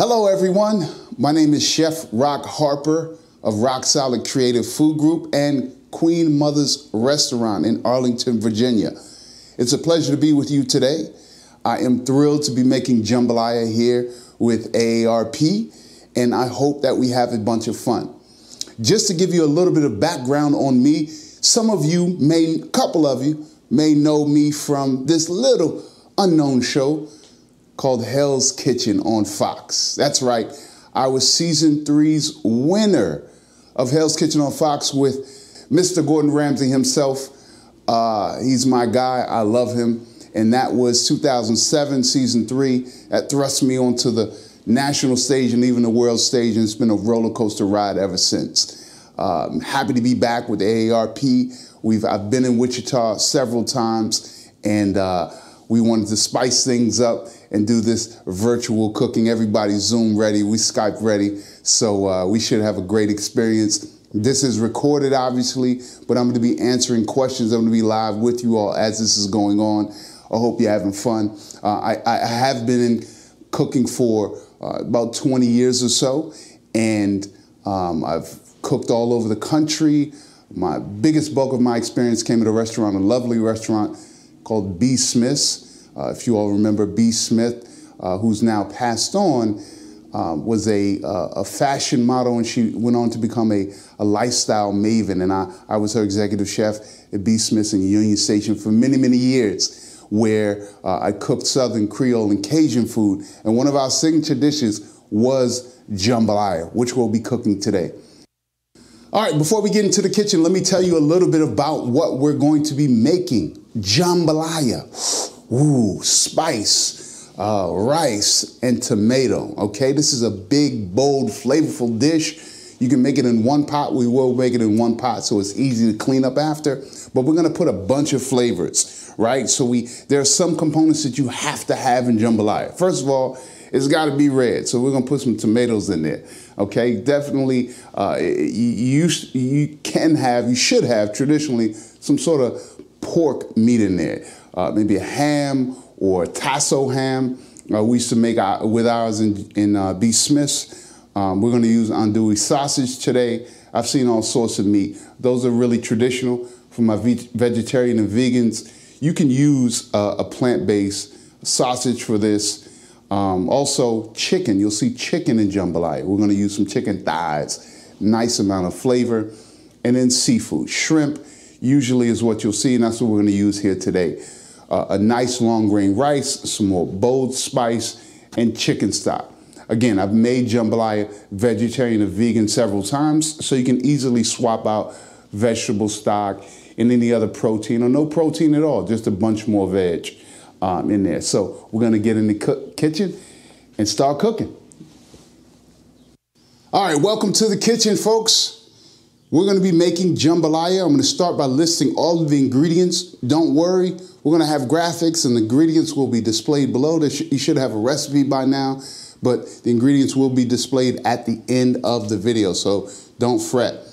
Hello everyone, my name is Chef Rock Harper of Rock Solid Creative Food Group and Queen Mother's Restaurant in Arlington, Virginia. It's a pleasure to be with you today. I am thrilled to be making jambalaya here with AARP, and I hope that we have a bunch of fun. Just to give you a little bit of background on me, a couple of you may know me from this little unknown show called Hell's Kitchen on Fox. That's right, I was season 3's winner of Hell's Kitchen on Fox with Mr. Gordon Ramsay himself. He's my guy, I love him. And that was 2007, season 3. That thrust me onto the national stage and even the world stage, and it's been a roller coaster ride ever since. Happy to be back with AARP. I've been in Wichita several times, and we wanted to spice things up and do this virtual cooking. Everybody's Zoom ready, we Skype ready, so we should have a great experience. This is recorded, obviously, but I'm going to be answering questions. I'm going to be live with you all as this is going on. I hope you're having fun. I have been in cooking for about 20 years or so, and I've cooked all over the country. My biggest bulk of my experience came at a restaurant, a lovely restaurant called B. Smith's. If you all remember B. Smith, who's now passed on, was a fashion model, and she went on to become a lifestyle maven. And I was her executive chef at B. Smith's in Union Station for many, many years, where I cooked Southern Creole and Cajun food. And one of our signature dishes was jambalaya, which we'll be cooking today. All right, before we get into the kitchen, let me tell you a little bit about what we're going to be making. Jambalaya. Ooh, spice, rice, and tomato, okay? This is a big, bold, flavorful dish. You can make it in one pot. We will make it in one pot so it's easy to clean up after. But we're gonna put a bunch of flavors, right? So there are some components that you have to have in jambalaya. First of all, it's gotta be red. So we're gonna put some tomatoes in there, okay? Definitely, you should have traditionally some sort of pork meat in there. Maybe a ham or a tasso ham. We used to make with ours in B. Smith's. We're going to use andouille sausage today. I've seen all sorts of meat. Those are really traditional for my vegetarian and vegans. You can use a plant-based sausage for this. Also chicken. You'll see chicken in jambalaya. We're going to use some chicken thighs. Nice amount of flavor. And then seafood. Shrimp usually is what you'll see, and that's what we're going to use here today. A nice long grain rice, some more bold spice, and chicken stock. Again, I've made jambalaya vegetarian and vegan several times, so you can easily swap out vegetable stock and any other protein, or no protein at all, just a bunch more veg in there. So we're gonna get in the kitchen and start cooking. All right, welcome to the kitchen, folks. We're gonna be making jambalaya. I'm gonna start by listing all of the ingredients. Don't worry, we're gonna have graphics and the ingredients will be displayed below. You should have a recipe by now, but the ingredients will be displayed at the end of the video, so don't fret.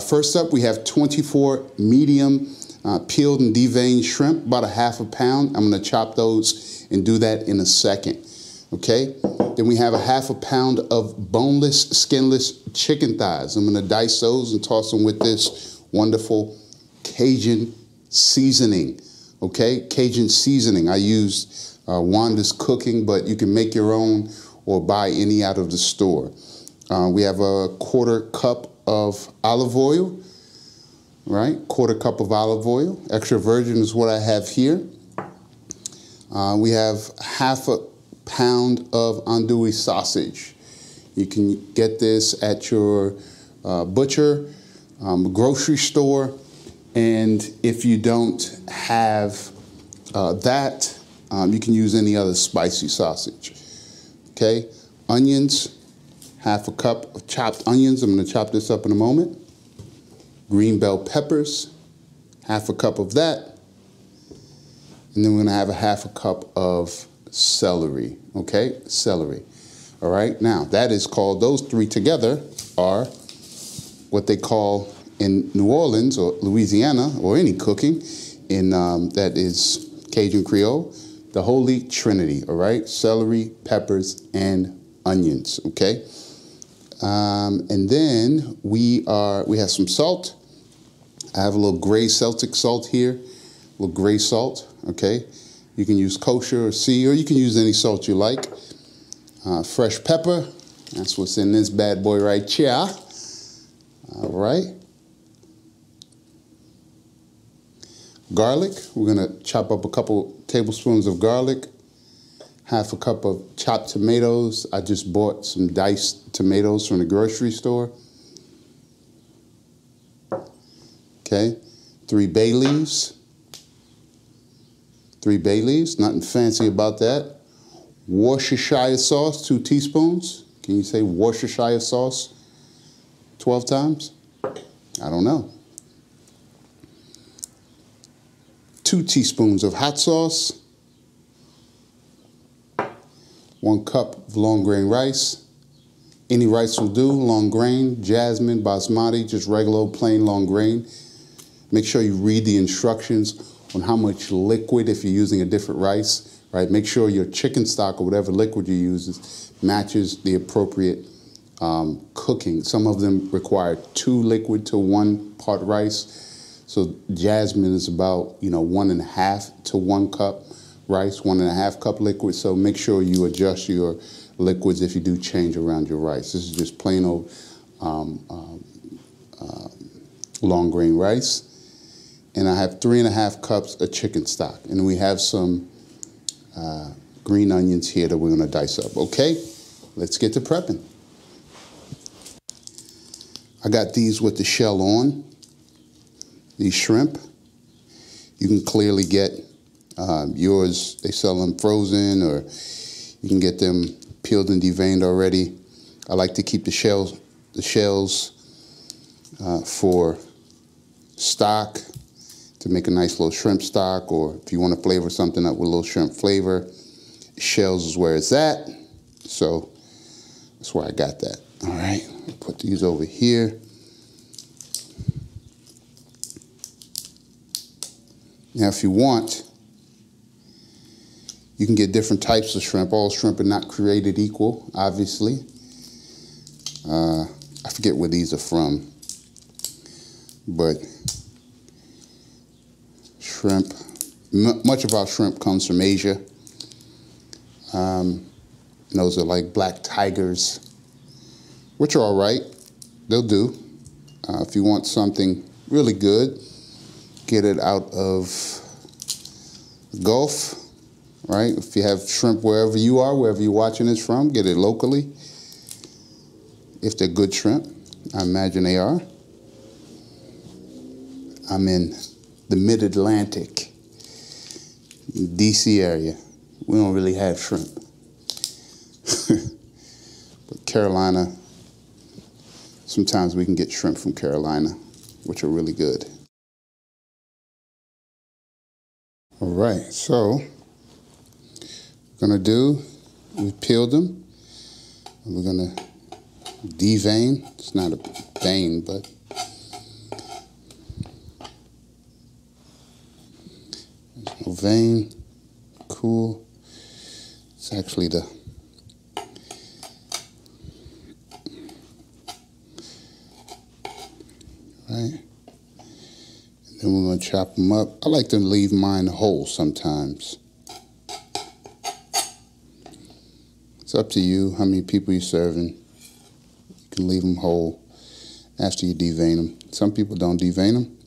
First up, we have 24 medium peeled and deveined shrimp, about ½ pound. I'm gonna chop those and do that in a second, okay? Then we have ½ pound of boneless, skinless chicken thighs. I'm gonna dice those and toss them with this wonderful Cajun seasoning, okay? Cajun seasoning. I use Wanda's Cooking, but you can make your own or buy any out of the store. We have a ½ cup of olive oil, right? ½ cup of olive oil. Extra virgin is what I have here. We have ½ pound of andouille sausage. You can get this at your butcher, grocery store, and if you don't have that, you can use any other spicy sausage. Okay, onions, ½ cup of chopped onions. I'm going to chop this up in a moment. Green bell peppers, ½ cup of that, and then we're going to have ½ cup of celery, okay? Celery. All right, now that is called, those three together are what they call in New Orleans or Louisiana or any cooking in that is Cajun Creole, the Holy Trinity, all right? Celery, peppers, and onions, okay? And then we have some salt. I have a little gray Celtic salt here, a little gray salt, okay? You can use kosher or sea, or you can use any salt you like. Fresh pepper, that's what's in this bad boy right here. All right. Garlic, we're gonna chop up a couple tablespoons of garlic, half a cup of chopped tomatoes. I just bought some diced tomatoes from the grocery store. Okay, 3 bay leaves. 3 bay leaves, nothing fancy about that. Worcestershire sauce, 2 teaspoons. Can you say Worcestershire sauce 12 times? I don't know. 2 teaspoons of hot sauce. 1 cup of long grain rice. Any rice will do, long grain, jasmine, basmati, just regular old plain long grain. Make sure you read the instructions on how much liquid, if you're using a different rice, right? Make sure your chicken stock or whatever liquid you use matches the appropriate cooking. Some of them require 2 liquid to 1 part rice. So jasmine is about, 1.5 to 1 cup rice, 1.5 cup liquid. So make sure you adjust your liquids if you do change around your rice. This is just plain old long grain rice. And I have 3.5 cups of chicken stock. And we have some green onions here that we're gonna dice up. Okay, let's get to prepping. I got these with the shell on, these shrimp. You can clearly get yours, they sell them frozen, or you can get them peeled and deveined already. I like to keep the shells for stock, to make a nice little shrimp stock, or if you want to flavor something up with a little shrimp flavor, shells is where it's at. So that's why I got that. All right, put these over here. Now, if you want, you can get different types of shrimp. All shrimp are not created equal, obviously. I forget where these are from, but shrimp, much of our shrimp comes from Asia. Those are like black tigers, which are all right. They'll do. If you want something really good, get it out of the Gulf, right? If you have shrimp wherever you are, wherever you're watching this from, get it locally. If they're good shrimp, I imagine they are. I'm in the mid-Atlantic, DC area. We don't really have shrimp. But Carolina, sometimes we can get shrimp from Carolina, which are really good. All right, so what we're gonna do, we peeled them, and we're gonna devein. It's not a vein, but there's no vein. Cool. It's actually the right. And then we're going to chop them up. I like to leave mine whole sometimes. It's up to you how many people you're serving. You can leave them whole after you devein them. Some people don't devein them.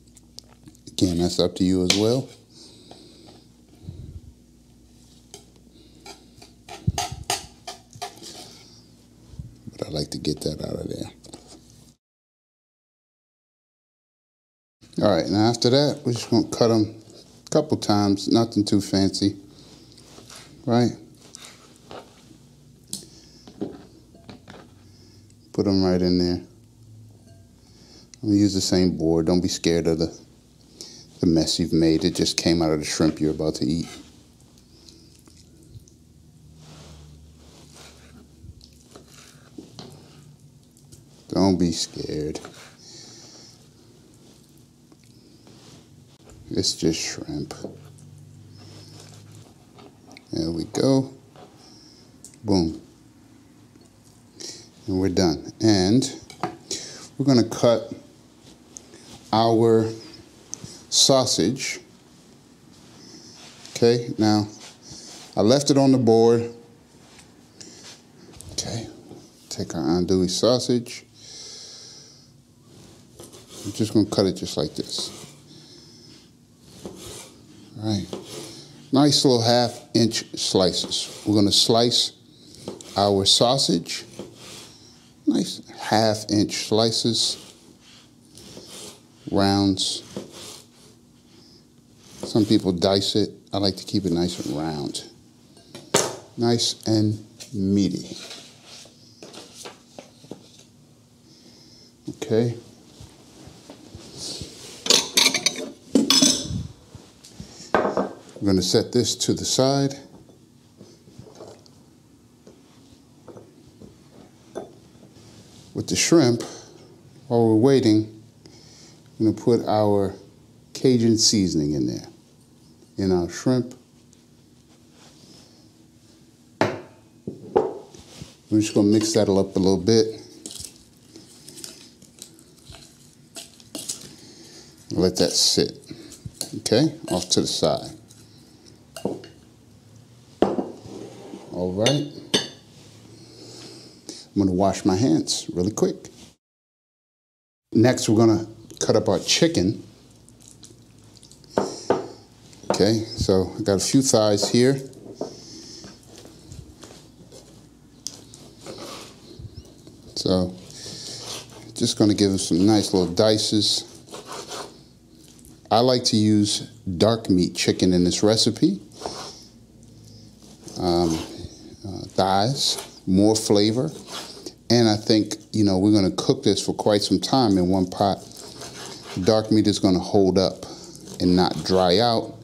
Again, that's up to you as well. But I like to get that out of there. All right, now after that, we're just gonna cut them a couple times, nothing too fancy, right? Put them right in there. I'm gonna use the same board. Don't be scared of the mess you've made. It just came out of the shrimp you're about to eat. Don't be scared. It's just shrimp. There we go. Boom. And we're done. And we're gonna cut our sausage. Okay, now I left it on the board. Okay, take our andouille sausage. I'm just gonna cut it just like this. All right, nice little 1/2-inch slices. We're gonna slice our sausage. Nice 1/2-inch slices, rounds. Some people dice it. I like to keep it nice and round. Nice and meaty. Okay. We're going to set this to the side. With the shrimp, while we're waiting, I'm going to put our Cajun seasoning in there, in our shrimp. We're just going to mix that up a little bit. Let that sit. Okay, off to the side. All right. I'm going to wash my hands really quick. Next, we're going to cut up our chicken. Okay, so I got a few thighs here. So, just going to give them some nice little dices. I like to use dark meat chicken in this recipe. Thighs, more flavor. And I think, you know, we're going to cook this for quite some time in one pot. Dark meat is going to hold up and not dry out.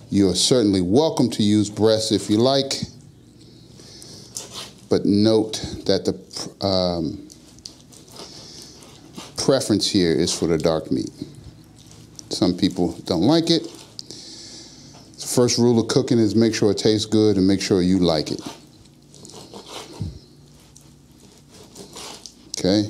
You are certainly welcome to use breast if you like. But note that the preference here is for the dark meat. Some people don't like it. The first rule of cooking is make sure it tastes good and make sure you like it. Okay.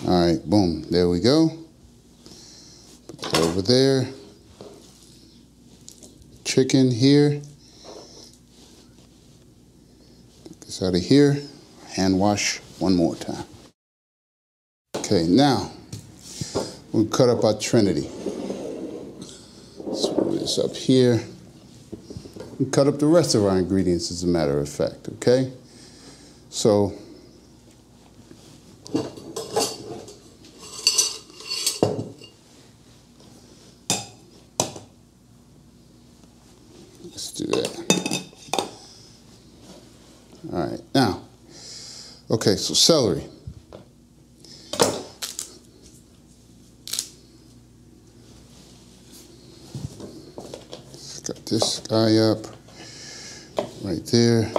All right, boom, there we go. Put that over there. Chicken here. Take this out of here. Hand wash one more time. Okay, now we'll cut up our Trinity. Screw this up here. And cut up the rest of our ingredients as a matter of fact, okay? So, let's do that. All right, now, okay, so celery. Got this guy up right there.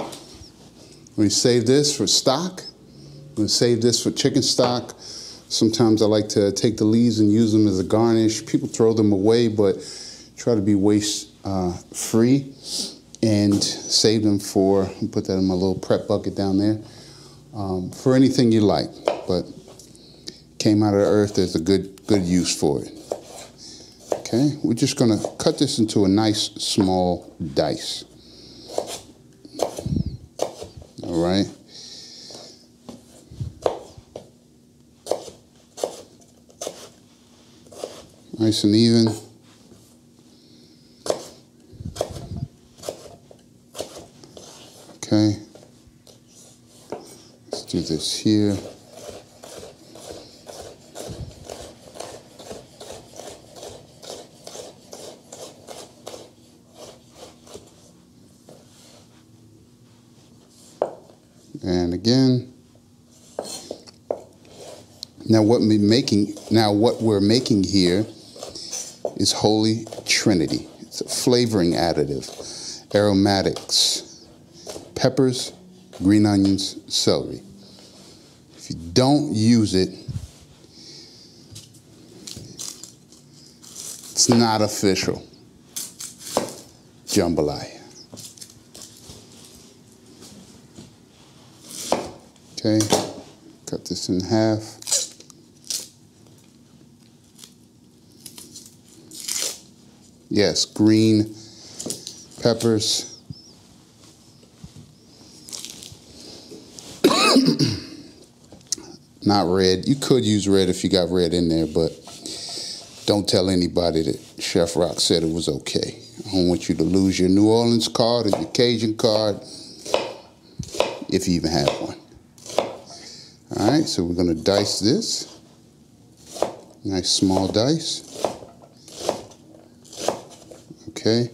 We save this for stock. I'm going to save this for chicken stock. Sometimes I like to take the leaves and use them as a garnish. People throw them away, but try to be waste free and save them for, put that in my little prep bucket down there, for anything you like. But came out of the earth, there's a good use for it. Okay, we're just gonna cut this into a nice small dice. All right. Nice and even. Okay. Let's do this here. And again. Now what we're making here is Holy Trinity. It's a flavoring additive, aromatics, peppers, green onions, celery. If you don't use it, It's not official. Jambalaya. Okay, cut this in half. Yes, green peppers. Not red. You could use red if you got red in there, but don't tell anybody that Chef Rock said it was okay. I don't want you to lose your New Orleans card or your Cajun card, if you even have one. All right, so we're gonna dice this. Nice small dice. Okay.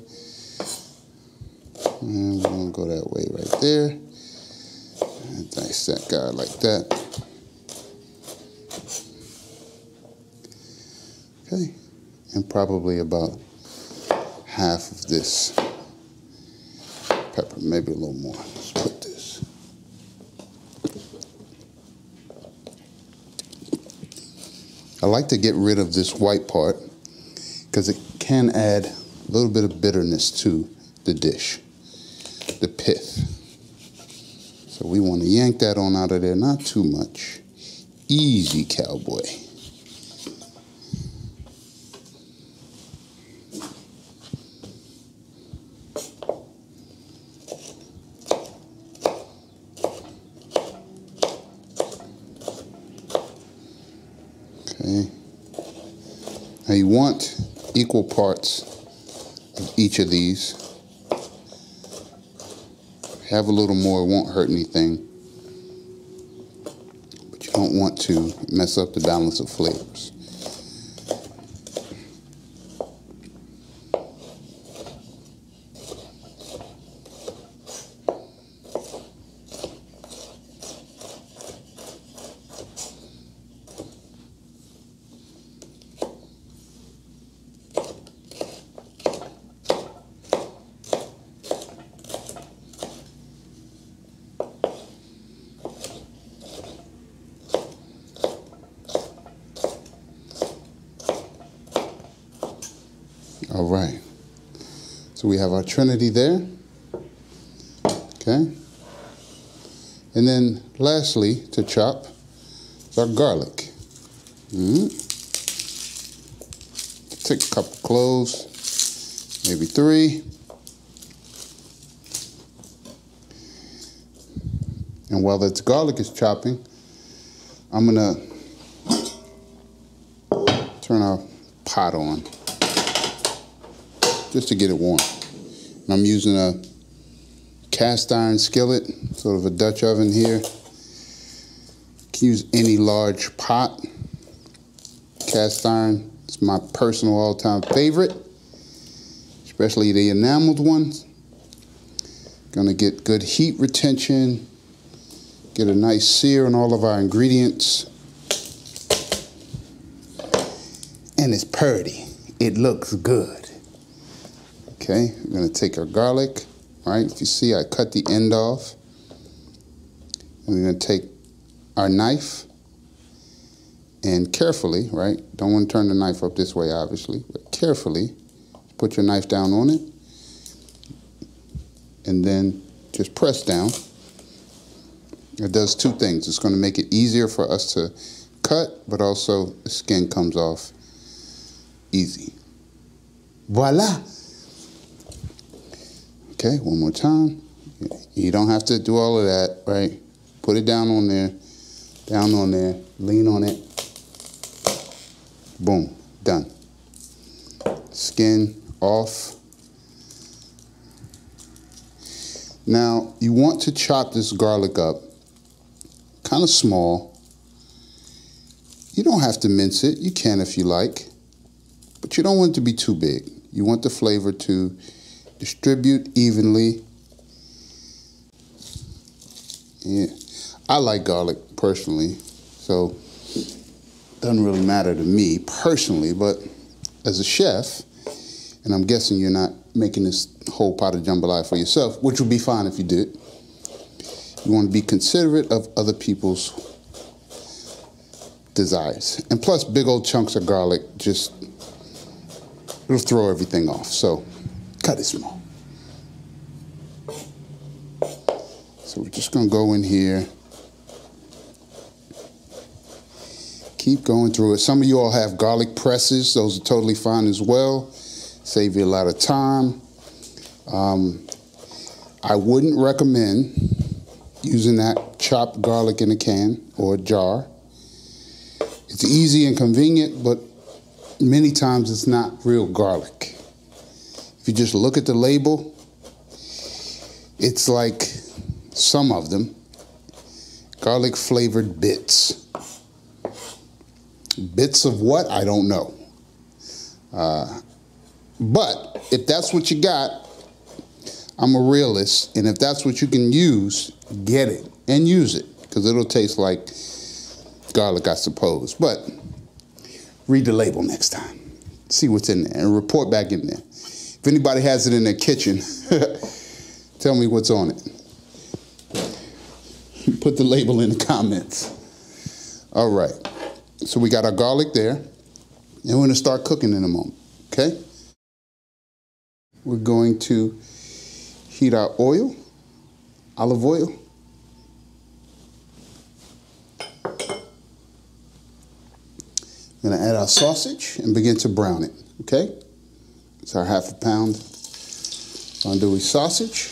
And we're gonna go that way right there. And dice that guy like that. Okay. And probably about half of this pepper, maybe a little more. Let's put this. I like to get rid of this white part because it can add a little bit of bitterness to the dish, the pith. So we want to yank that on out of there, not too much. Easy, cowboy. Okay. Now you want equal parts of each of these. Have a little more, it won't hurt anything. But you don't want to mess up the balance of flavors. All right, so we have our trinity there, okay? And then lastly, to chop, is our garlic. Take a couple cloves, maybe 3. And while that garlic is chopping, I'm gonna turn our pot on, just to get it warm. And I'm using a cast iron skillet, sort of a Dutch oven here. You can use any large pot. Cast iron is my personal all-time favorite, especially the enameled ones. Gonna get good heat retention, get a nice sear on all of our ingredients. And it's pretty, it looks good. Okay, we're gonna take our garlic, right? If you see, I cut the end off. And we're gonna take our knife and carefully, right? Don't want to turn the knife up this way, obviously, but carefully put your knife down on it. And then just press down. It does 2 things. It's gonna make it easier for us to cut, but also the skin comes off easy. Voila. Okay, one more time. You don't have to do all of that, right? Put it down on there, lean on it. Boom, done. Skin off. Now, you want to chop this garlic up kind of small. You don't have to mince it. You can if you like, but you don't want it to be too big. You want the flavor to distribute evenly. Yeah, I like garlic personally, so it doesn't really matter to me personally, but as a chef, and I'm guessing you're not making this whole pot of jambalaya for yourself, which would be fine if you did. You want to be considerate of other people's desires. And plus, big old chunks of garlic just it'll throw everything off. So cut it small. So we're just gonna go in here. Keep going through it. Some of you all have garlic presses. Those are totally fine as well. Save you a lot of time. I wouldn't recommend using that chopped garlic in a can or a jar. It's easy and convenient, but many times it's not real garlic. If you just look at the label, it's like some of them, garlic flavored bits. Bits of what? I don't know. But if that's what you got, I'm a realist, and if that's what you can use, get it and use it, because it'll taste like garlic, I suppose. But read the label next time. See what's in there and report back in there. If anybody has it in their kitchen, tell me what's on it. Put the label in the comments. All right. So we got our garlic there, and we're going to start cooking in a moment, okay? We're going to heat our oil, olive oil. We're going to add our sausage and begin to brown it, okay? It's our ½ pound andouille sausage.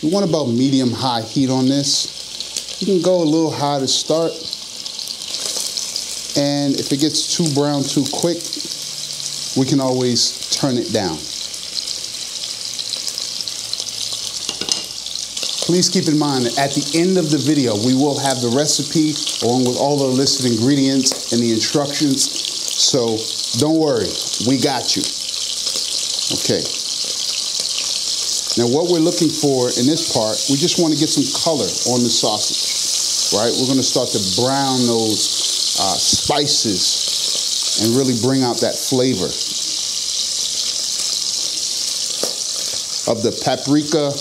We want about medium-high heat on this. You can go a little high to start. And if it gets too brown too quick, we can always turn it down. Please keep in mind that at the end of the video, we will have the recipe along with all the listed ingredients and the instructions. So don't worry, we got you. Okay. Now what we're looking for in this part, we just want to get some color on the sausage, right? We're going to start to brown those spices and really bring out that flavor of the paprika.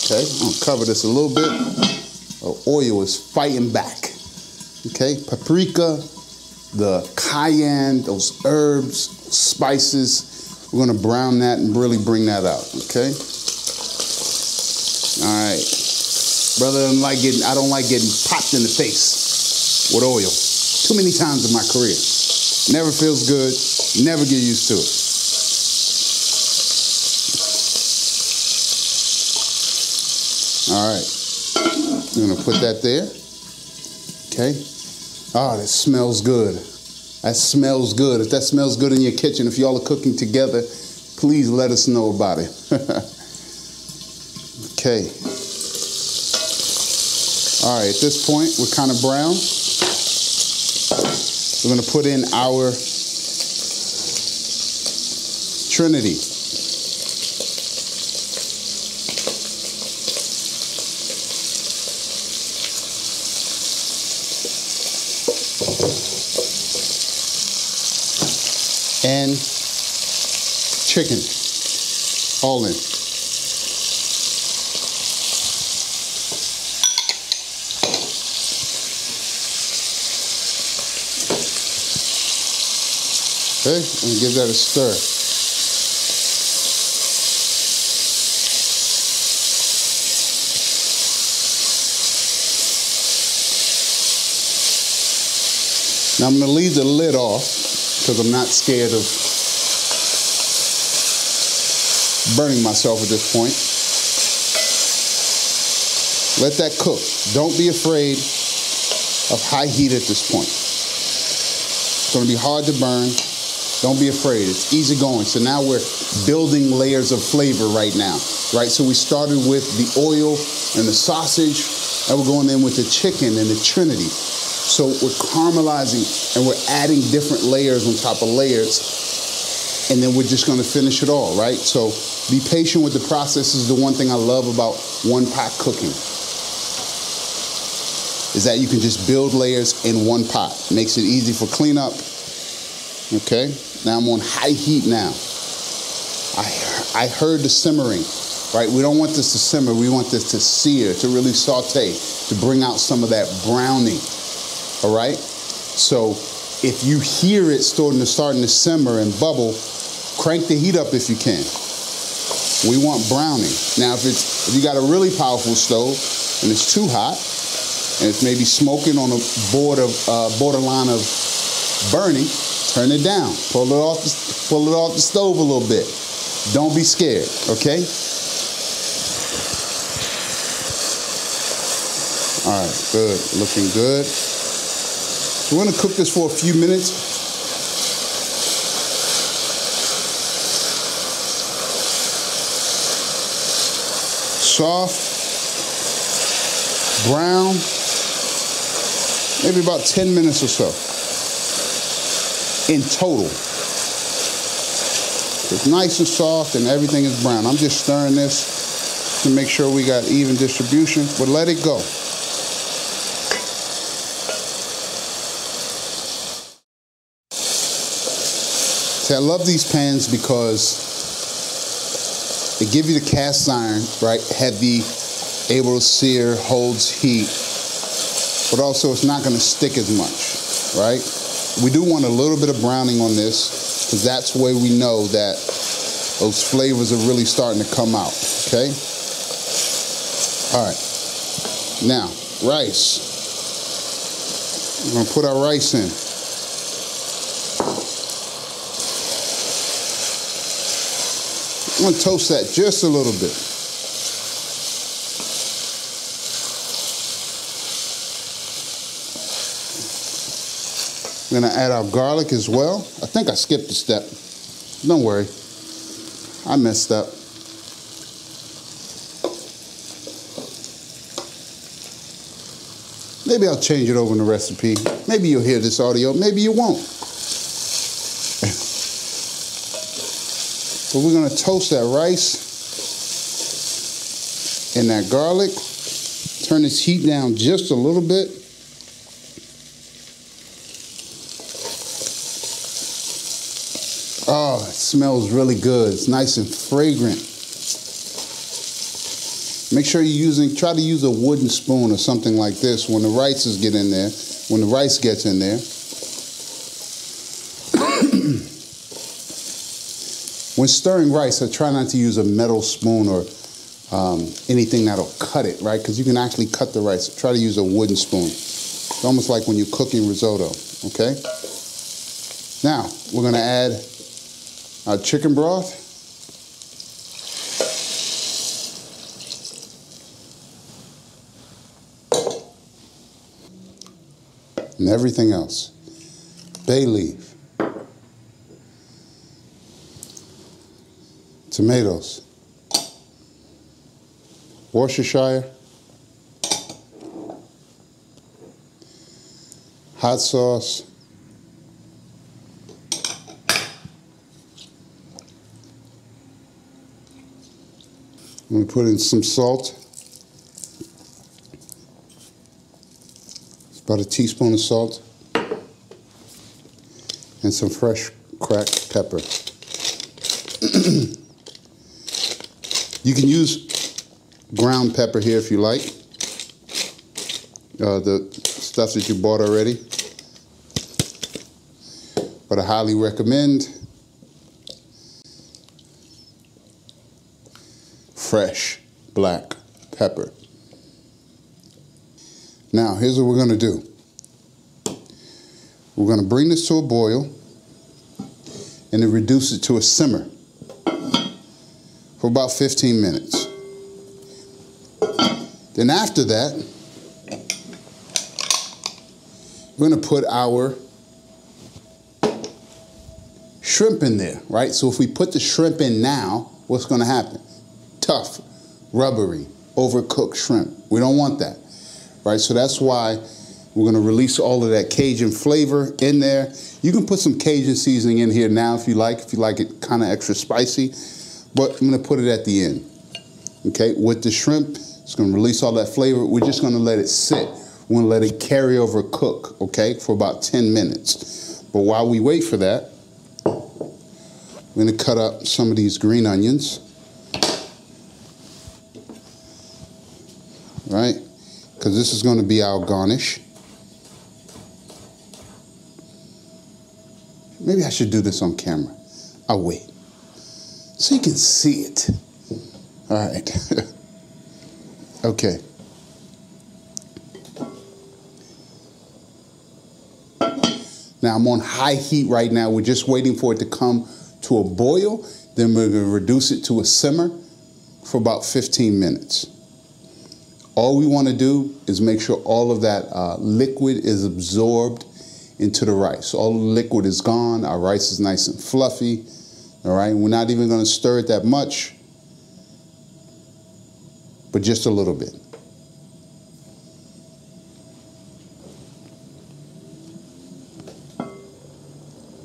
Okay, I'm gonna cover this a little bit. The oil is fighting back. Okay, paprika, the cayenne, those herbs, spices. We're gonna brown that and really bring that out. Okay. All right, brother. I don't like getting popped in the face with oil too many times in my career. Never feels good, never get used to it. All right, I'm gonna put that there, okay? Oh, that smells good. That smells good. If that smells good in your kitchen, if y'all are cooking together, please let us know about it. Okay. All right, at this point, we're kind of brown. We're going to put in our Trinity. And chicken, all in. Okay, and give that a stir. Now I'm going to leave the lid off because I'm not scared of burning myself at this point. Let that cook. Don't be afraid of high heat at this point. It's going to be hard to burn. Don't be afraid. It's easy going. So now we're building layers of flavor right now, right? So we started with the oil and the sausage, and we're going in with the chicken and the Trinity. So we're caramelizing and we're adding different layers on top of layers, and then we're just going to finish it all, right? So be patient with the process. Is the one thing I love about one-pot cooking, is that you can just build layers in one pot. Makes it easy for cleanup. Okay, now I'm on high heat now. I heard the simmering. right? We don't want this to simmer. We want this to sear, to really saute, to bring out some of that browning, all right? So if you hear it starting to simmer and bubble, crank the heat up if you can. We want browning. Now, if you got a really powerful stove and it's too hot, and it's maybe smoking on a borderline of burning, turn it down. Pull it off the stove a little bit. Don't be scared, okay? All right, good, looking good. So we're gonna cook this for a few minutes. Soft, brown, maybe about 10 minutes or so in total. It's nice and soft and everything is brown. I'm just stirring this to make sure we got even distribution, but let it go. See, I love these pans because they give you the cast iron, right? Heavy, able to sear, holds heat, but also it's not gonna stick as much, right? We do want a little bit of browning on this because that's the way we know that those flavors are really starting to come out, okay? All right, now, rice. We're gonna put our rice in. I'm gonna toast that just a little bit. We're gonna add our garlic as well. I think I skipped a step. Don't worry, I messed up. Maybe I'll change it over in the recipe. Maybe you'll hear this audio, maybe you won't. But we're gonna toast that rice and that garlic. Turn this heat down just a little bit. Oh, it smells really good. It's nice and fragrant. Make sure try to use a wooden spoon or something like this when the rice gets in there. When stirring rice, I try not to use a metal spoon or anything that'll cut it, right? Because you can actually cut the rice. Try to use a wooden spoon. It's almost like when you're cooking risotto, okay? Now, we're gonna add our chicken broth. And everything else. Bay leaf. Tomatoes. Worcestershire. Hot sauce. I'm going to put in some salt. It's about a teaspoon of salt. And some fresh cracked pepper. You can use ground pepper here if you like. The stuff that you bought already. But I highly recommend fresh black pepper. Now, here's what we're gonna do. We're gonna bring this to a boil and then reduce it to a simmer for about 15 minutes. Then after that, we're gonna put our shrimp in there, right? So if we put the shrimp in now, what's gonna happen? Tough, rubbery, overcooked shrimp. We don't want that, right? So that's why we're gonna release all of that Cajun flavor in there. You can put some Cajun seasoning in here now if you like it kind of extra spicy, but I'm gonna put it at the end, okay? With the shrimp, it's gonna release all that flavor. We're just gonna let it sit. We're gonna let it carry over cook, okay, for about 10 minutes. But while we wait for that, we're gonna cut up some of these green onions. right? Because this is going to be our garnish. Maybe I should do this on camera. I'll wait. So you can see it. All right. Okay. Now I'm on high heat right now. We're just waiting for it to come to a boil. Then we're going to reduce it to a simmer for about 15 minutes. All we want to do is make sure all of that liquid is absorbed into the rice. All the liquid is gone. Our rice is nice and fluffy. All right. We're not even going to stir it that much, but just a little bit.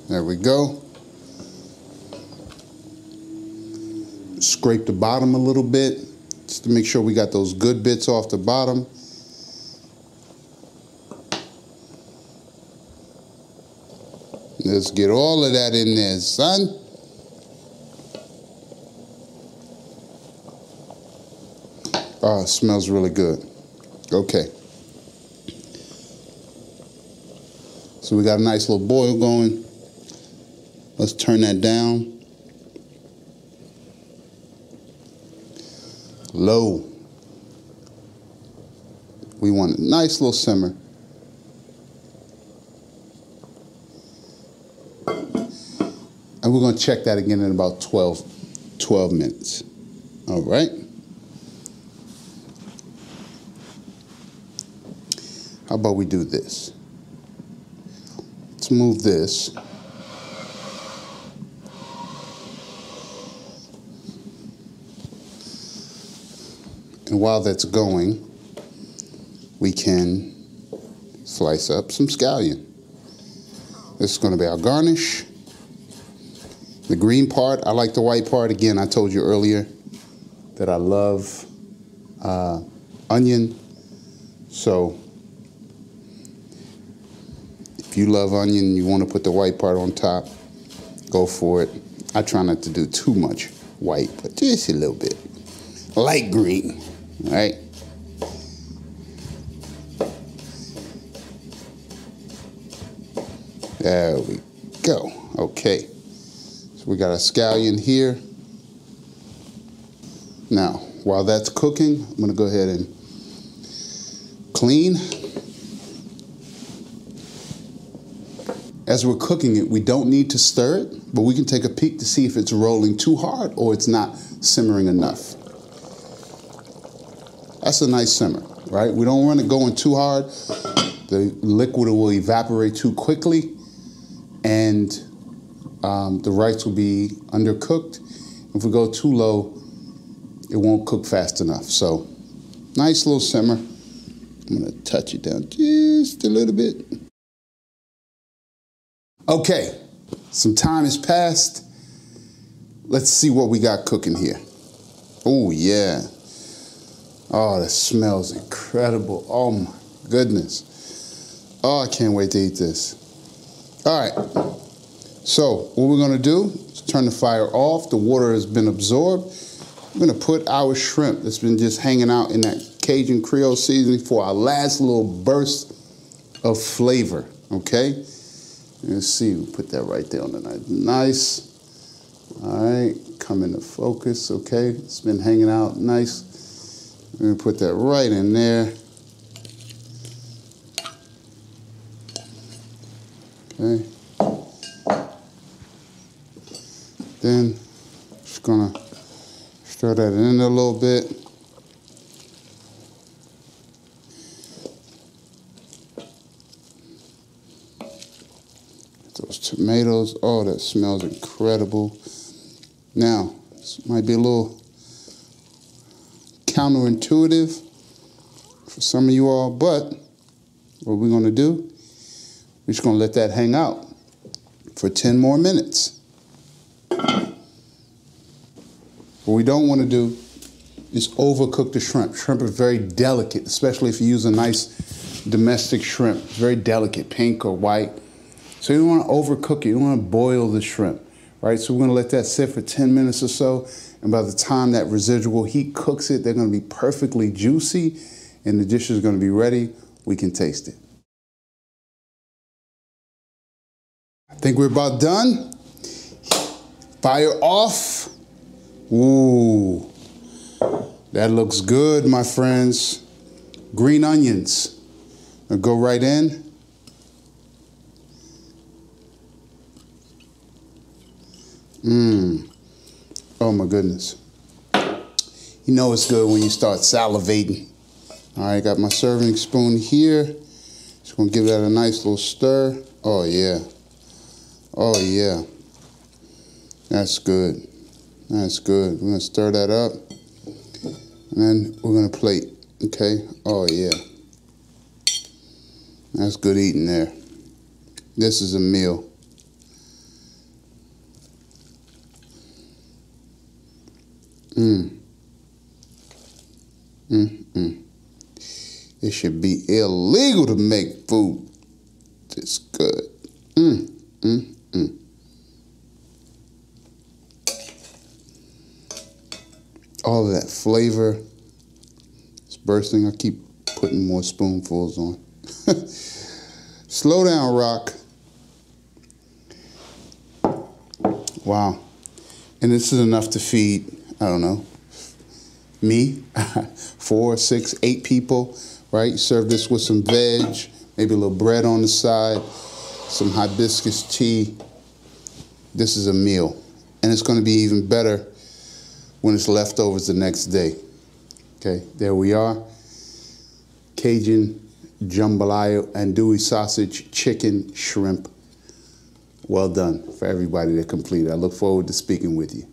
There we go. Scrape the bottom a little bit just to make sure we got those good bits off the bottom. Let's get all of that in there, son. Oh, it smells really good. Okay. So we got a nice little boil going. Let's turn that down. Low. We want a nice little simmer. And we're going to check that again in about 12 minutes. All right. How about we do this? Let's move this. And while that's going, we can slice up some scallion. This is going to be our garnish. The green part, I like the white part. Again, I told you earlier that I love onion. So if you love onion, you want to put the white part on top, go for it. I try not to do too much white, but just a little bit. Light green, all right? There we go. Okay. So we got our scallion here. Now, while that's cooking, I'm gonna go ahead and clean. As we're cooking it, we don't need to stir it, but we can take a peek to see if it's rolling too hard or it's not simmering enough. That's a nice simmer, right? We don't want it going too hard. The liquid will evaporate too quickly, and the rice will be undercooked. If we go too low, it won't cook fast enough. So, nice little simmer. I'm gonna touch it down just a little bit. Okay, some time has passed. Let's see what we got cooking here. Oh yeah. Oh, that smells incredible. Oh my goodness. Oh, I can't wait to eat this. All right, so what we're gonna do is turn the fire off. The water has been absorbed. We're gonna put our shrimp that's been just hanging out in that Cajun Creole seasoning for our last little burst of flavor, okay? Let's see, we'll put that right there on the knife. Nice. All right, come into focus, okay? It's been hanging out nice. We're gonna put that right in there. Okay. Then, just gonna stir that in a little bit. Those tomatoes, oh, that smells incredible. Now, this might be a little counterintuitive for some of you all, but what we're gonna do, we're just gonna let that hang out for 10 more minutes. What we don't wanna do is overcook the shrimp. Shrimp are very delicate, especially if you use a nice domestic shrimp. It's very delicate, pink or white. So you don't want to overcook it. You don't want to boil the shrimp, right? So we're going to let that sit for 10 minutes or so, And by the time that residual heat cooks it, they're going to be perfectly juicy and the dish is going to be ready. We can taste it. I think we're about done. Fire off. Ooh, that looks good, my friends. Green onions. I'll go right in. Oh my goodness. You know it's good when you start salivating. All right, got my serving spoon here. Just gonna give that a nice little stir. Oh yeah. Oh yeah. That's good. That's good. We're gonna stir that up. And then we're gonna plate. Okay. Oh yeah. That's good eating there. This is a meal. It should be illegal to make food this good. All of that flavor is bursting. I keep putting more spoonfuls on. Slow down, Rock. Wow. And this is enough to feed, I don't know, me, 4, 6, 8 people, right? Serve this with some veg, maybe a little bread on the side, some hibiscus tea. This is a meal. And it's going to be even better when it's leftovers the next day. Okay, there we are. Cajun, jambalaya, andouille sausage, chicken, shrimp. Well done for everybody that completed. I look forward to speaking with you.